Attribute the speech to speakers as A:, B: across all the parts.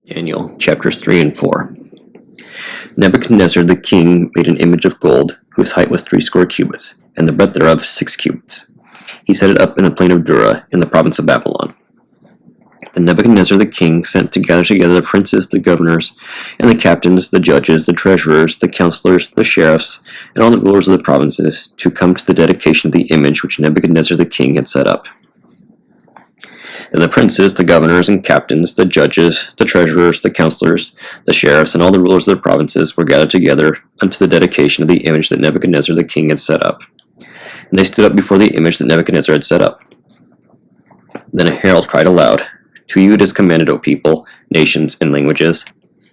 A: Daniel chapters 3 and 4. Nebuchadnezzar the king made an image of gold, whose height was 60 cubits, and the breadth thereof 6 cubits. He set it up in the plain of Dura, in the province of Babylon. Then Nebuchadnezzar the king sent to gather together the princes, the governors, and the captains, the judges, the treasurers, the counselors, the sheriffs, and all the rulers of the provinces, to come to the dedication of the image which Nebuchadnezzar the king had set up. Then the princes, the governors, and captains, the judges, the treasurers, the counselors, the sheriffs, and all the rulers of the provinces were gathered together unto the dedication of the image that Nebuchadnezzar the king had set up. And they stood up before the image that Nebuchadnezzar had set up. Then a herald cried aloud, To you it is commanded, O people, nations, and languages,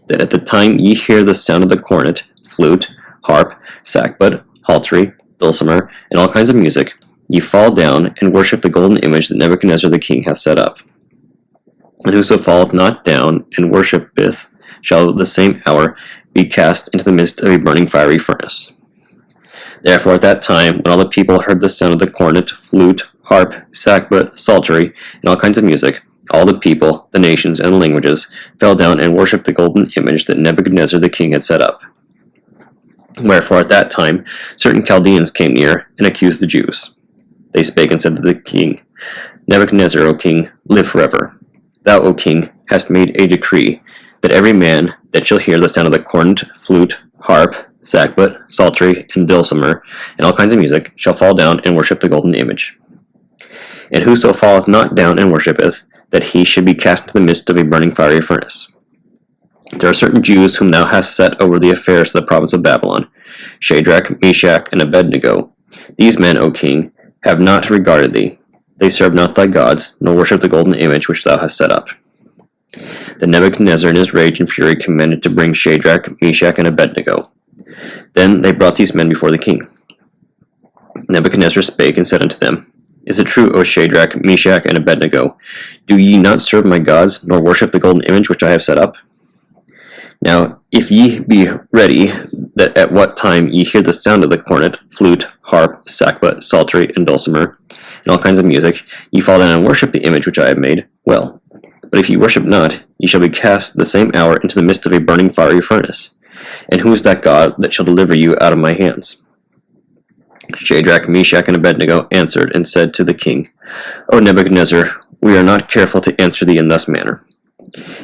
A: that at the time ye hear the sound of the cornet, flute, harp, sackbut, psaltery, dulcimer, and all kinds of music, ye fall down and worship the golden image that Nebuchadnezzar the king hath set up. And whoso falleth not down and worshipeth shall the same hour be cast into the midst of a burning fiery furnace. Therefore at that time, when all the people heard the sound of the cornet, flute, harp, sackbut, psaltery, and all kinds of music, all the people, the nations, and the languages fell down and worshipped the golden image that Nebuchadnezzar the king had set up. Wherefore at that time certain Chaldeans came near and accused the Jews. They spake and said to the king, Nebuchadnezzar, O king, live forever. Thou, O king, hast made a decree, that every man that shall hear the sound of the cornet, flute, harp, sackbut, psaltery, and dulcimer, and all kinds of music, shall fall down and worship the golden image. And whoso falleth not down and worshippeth, that he should be cast into the midst of a burning fiery furnace. There are certain Jews whom thou hast set over the affairs of the province of Babylon, Shadrach, Meshach, and Abednego. These men, O king, have not regarded thee. They serve not thy gods, nor worship the golden image which thou hast set up. Then Nebuchadnezzar in his rage and fury commanded to bring Shadrach, Meshach, and Abednego. Then they brought these men before the king. Nebuchadnezzar spake and said unto them, Is it true, O Shadrach, Meshach, and Abednego? Do ye not serve my gods, nor worship the golden image which I have set up? Now, if ye be ready, that at what time ye hear the sound of the cornet, flute, harp, sackbut, psaltery, and dulcimer, and all kinds of music, ye fall down and worship the image which I have made, well. But if ye worship not, ye shall be cast the same hour into the midst of a burning fiery furnace. And who is that God that shall deliver you out of my hands? Shadrach, Meshach, and Abednego answered and said to the king, O Nebuchadnezzar, we are not careful to answer thee in this manner.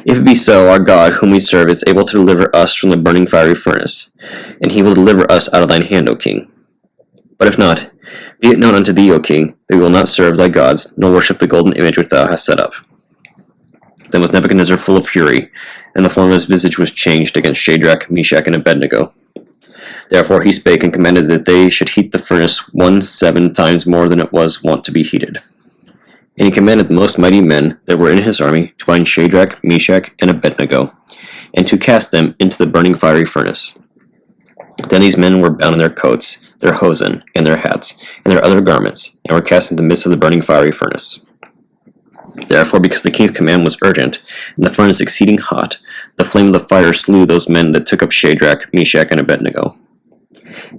A: If it be so, our God, whom we serve, is able to deliver us from the burning fiery furnace, and he will deliver us out of thine hand, O king. But if not, be it known unto thee, O king, that we will not serve thy gods, nor worship the golden image which thou hast set up. Then was Nebuchadnezzar full of fury, and the form of his visage was changed against Shadrach, Meshach, and Abednego. Therefore he spake and commanded that they should heat the furnace 17 times more than it was wont to be heated. And he commanded the most mighty men that were in his army to bind Shadrach, Meshach, and Abednego, and to cast them into the burning fiery furnace. Then these men were bound in their coats, their hosen, and their hats, and their other garments, and were cast into the midst of the burning fiery furnace. Therefore, because the king's command was urgent, and the furnace exceeding hot, the flame of the fire slew those men that took up Shadrach, Meshach, and Abednego.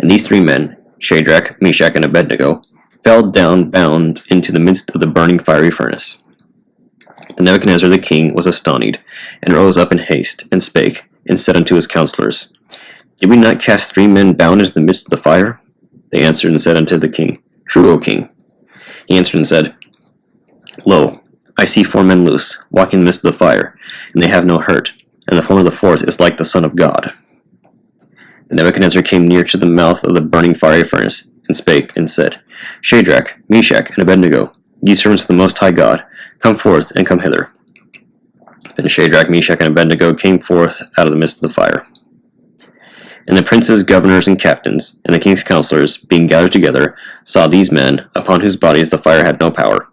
A: And these 3 men, Shadrach, Meshach, and Abednego, fell down bound into the midst of the burning fiery furnace. Then Nebuchadnezzar the king was astonished, and rose up in haste, and spake, and said unto his counselors, Did we not cast 3 men bound into the midst of the fire? They answered and said unto the king, True, O king. He answered and said, Lo, I see 4 men loose, walking in the midst of the fire, and they have no hurt, and the form of the 4th is like the Son of God. Then Nebuchadnezzar came near to the mouth of the burning fiery furnace, and spake, and said, Shadrach, Meshach, and Abednego, ye servants of the Most High God, come forth, and come hither. Then Shadrach, Meshach, and Abednego came forth out of the midst of the fire. And the princes, governors, and captains, and the king's counselors, being gathered together, saw these men, upon whose bodies the fire had no power,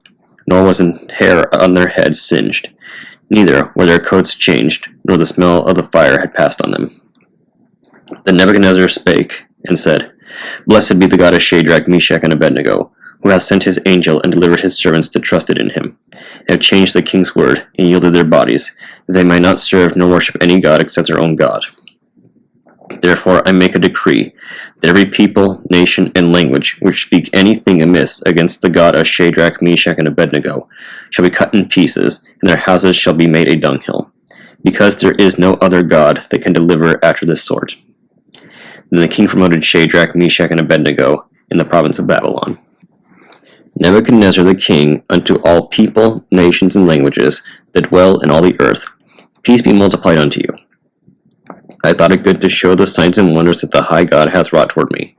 A: nor was an hair on their heads singed, neither were their coats changed, nor the smell of the fire had passed on them. Then Nebuchadnezzar spake, and said, Blessed be the God of Shadrach, Meshach, and Abednego, who hath sent his angel and delivered his servants that trusted in him, and have changed the king's word, and yielded their bodies, that they might not serve nor worship any god except their own God. Therefore I make a decree, that every people, nation, and language which speak anything amiss against the God of Shadrach, Meshach, and Abednego shall be cut in pieces, and their houses shall be made a dunghill. because there is no other God that can deliver after this sort. Then the king promoted Shadrach, Meshach, and Abednego in the province of Babylon. Nebuchadnezzar the king, unto all people, nations, and languages that dwell in all the earth, peace be multiplied unto you. I thought it good to show the signs and wonders that the high God hath wrought toward me.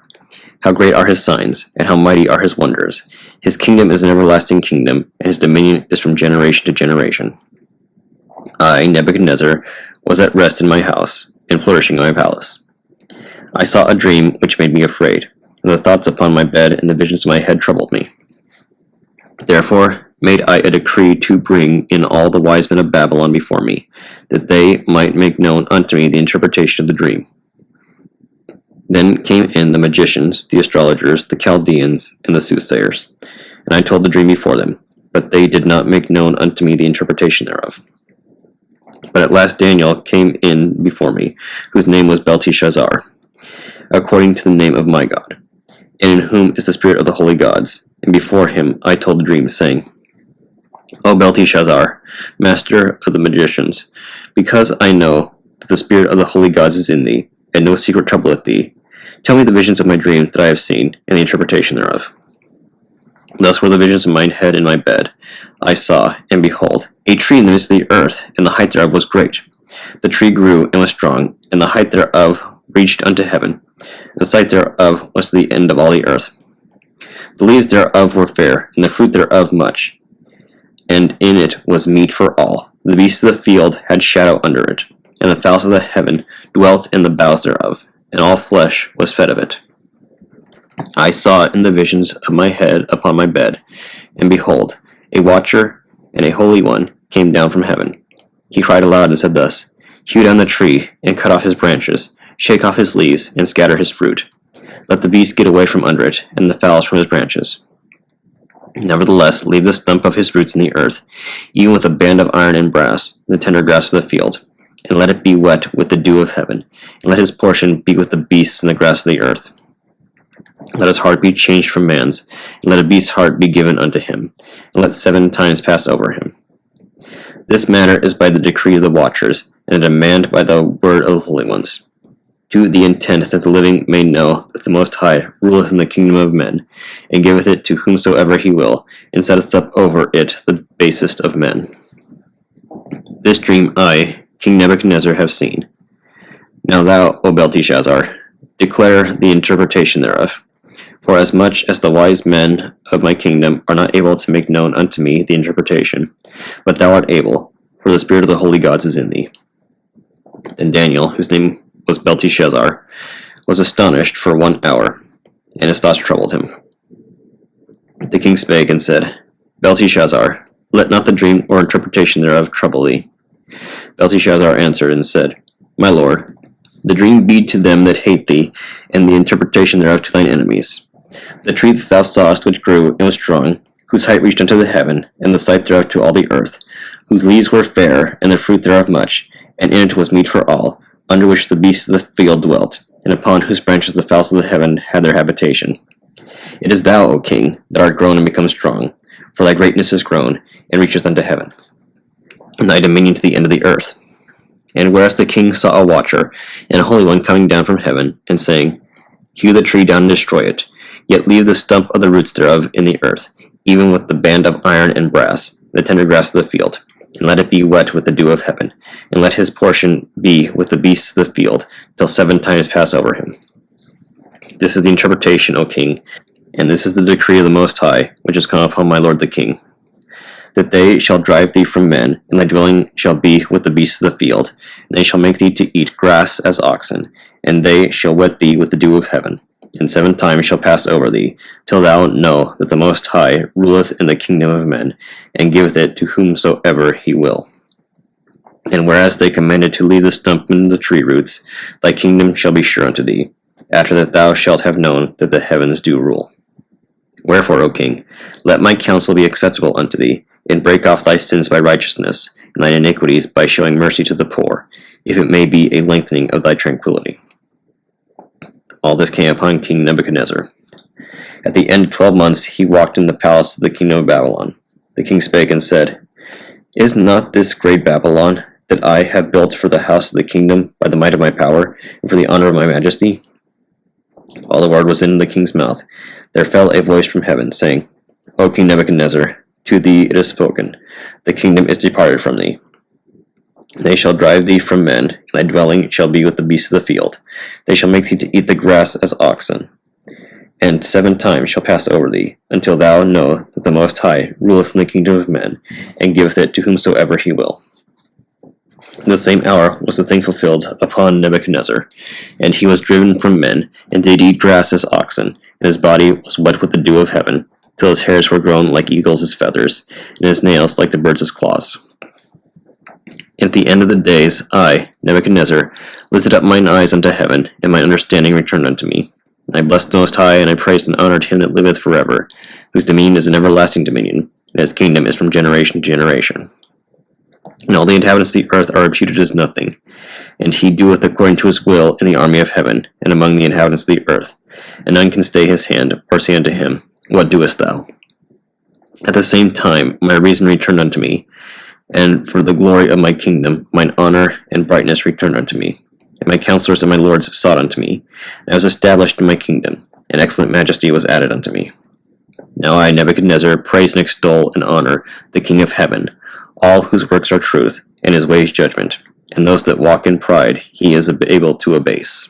A: How great are his signs, and how mighty are his wonders. His kingdom is an everlasting kingdom, and his dominion is from generation to generation. I, Nebuchadnezzar, was at rest in my house, and flourishing in my palace. I saw a dream which made me afraid, and the thoughts upon my bed and the visions of my head troubled me. Therefore made I a decree to bring in all the wise men of Babylon before me, that they might make known unto me the interpretation of the dream. Then came in the magicians, the astrologers, the Chaldeans, and the soothsayers, and I told the dream before them, but they did not make known unto me the interpretation thereof. But at last Daniel came in before me, whose name was Belteshazzar, according to the name of my God, and in whom is the spirit of the holy gods. And before him I told the dream, saying, O Belteshazzar, master of the magicians, because I know that the spirit of the holy gods is in thee, and no secret troubleth thee, tell me the visions of my dream that I have seen, and the interpretation thereof. Thus were the visions of mine head in my bed. I saw, and behold, a tree in the midst of the earth, and the height thereof was great. The tree grew and was strong, and the height thereof reached unto heaven, and the sight thereof was to the end of all the earth. The leaves thereof were fair, and the fruit thereof much, and in it was meat for all. The beasts of the field had shadow under it, and the fowls of the heaven dwelt in the boughs thereof, and all flesh was fed of it. I saw in the visions of my head upon my bed, and behold, a watcher and a holy one came down from heaven. He cried aloud and said thus, Hew down the tree, and cut off his branches, shake off his leaves, and scatter his fruit. Let the beast get away from under it, and the fowls from his branches. Nevertheless, leave the stump of his roots in the earth, even with a band of iron and brass, the tender grass of the field, and let it be wet with the dew of heaven, and let his portion be with the beasts and the grass of the earth. Let his heart be changed from man's, and let a beast's heart be given unto him, and let 7 times pass over him. This matter is by the decree of the watchers, and a demand by the word of the holy ones, to the intent that the living may know that the Most High ruleth in the kingdom of men, and giveth it to whomsoever he will, and setteth up over it the basest of men. This dream I, King Nebuchadnezzar, have seen. Now thou, O Belteshazzar, declare the interpretation thereof. For as much as the wise men of my kingdom are not able to make known unto me the interpretation, but thou art able, for the spirit of the holy gods is in thee. Then Daniel, whose name was Belteshazzar, was astonished for 1 hour, and his thoughts troubled him. The king spake and said, Belteshazzar, let not the dream or interpretation thereof trouble thee. Belteshazzar answered and said, My lord, the dream be to them that hate thee, and the interpretation thereof to thine enemies. The tree that thou sawest which grew and was strong, whose height reached unto the heaven, and the sight thereof to all the earth, whose leaves were fair, and the fruit thereof much, and in it was meat for all, under which the beasts of the field dwelt, and upon whose branches the fowls of the heaven had their habitation. It is thou, O king, that art grown and become strong, for thy greatness is grown, and reacheth unto heaven, and thy dominion to the end of the earth. And whereas the king saw a watcher, and a holy one coming down from heaven, and saying, Hew the tree down and destroy it, yet leave the stump of the roots thereof in the earth, even with the band of iron and brass, the tender grass of the field, and let it be wet with the dew of heaven, and let his portion be with the beasts of the field, till 7 times pass over him. This is the interpretation, O king, and this is the decree of the Most High, which is come upon my lord the king, that they shall drive thee from men, and thy dwelling shall be with the beasts of the field, and they shall make thee to eat grass as oxen, and they shall wet thee with the dew of heaven, and 7 times shall pass over thee, till thou know that the Most High ruleth in the kingdom of men, and giveth it to whomsoever he will. And whereas they commanded to leave the stump and the tree roots, thy kingdom shall be sure unto thee, after that thou shalt have known that the heavens do rule. Wherefore, O king, let my counsel be acceptable unto thee, and break off thy sins by righteousness, and thine iniquities by showing mercy to the poor, if it may be a lengthening of thy tranquility. All this came upon King Nebuchadnezzar. At the end of 12 months he walked in the palace of the kingdom of Babylon. The king spake and said, Is not this great Babylon, that I have built for the house of the kingdom by the might of my power, and for the honor of my majesty? While the word was in the king's mouth, there fell a voice from heaven, saying, O King Nebuchadnezzar, to thee it is spoken, the kingdom is departed from thee. They shall drive thee from men, and thy dwelling shall be with the beasts of the field. They shall make thee to eat the grass as oxen, and 7 times shall pass over thee, until thou know that the Most High ruleth in the kingdom of men, and giveth it to whomsoever he will. In the same hour was the thing fulfilled upon Nebuchadnezzar, and he was driven from men, and did eat grass as oxen, and his body was wet with the dew of heaven, till his hairs were grown like eagles' feathers, and his nails like the birds' claws. And at the end of the days, I, Nebuchadnezzar, lifted up mine eyes unto heaven, and my understanding returned unto me. And I blessed the Most High, and I praised and honored him that liveth forever, whose dominion is an everlasting dominion, and his kingdom is from generation to generation. And all the inhabitants of the earth are reputed as nothing, and he doeth according to his will in the army of heaven, and among the inhabitants of the earth, and none can stay his hand, or say unto him, What doest thou? At the same time my reason returned unto me, and for the glory of my kingdom mine honor and brightness returned unto me. And my counselors and my lords sought unto me, and I was established in my kingdom, and excellent majesty was added unto me. Now I, Nebuchadnezzar, praise and extol and honor the King of heaven, all whose works are truth, and his ways judgment, and those that walk in pride he is able to abase.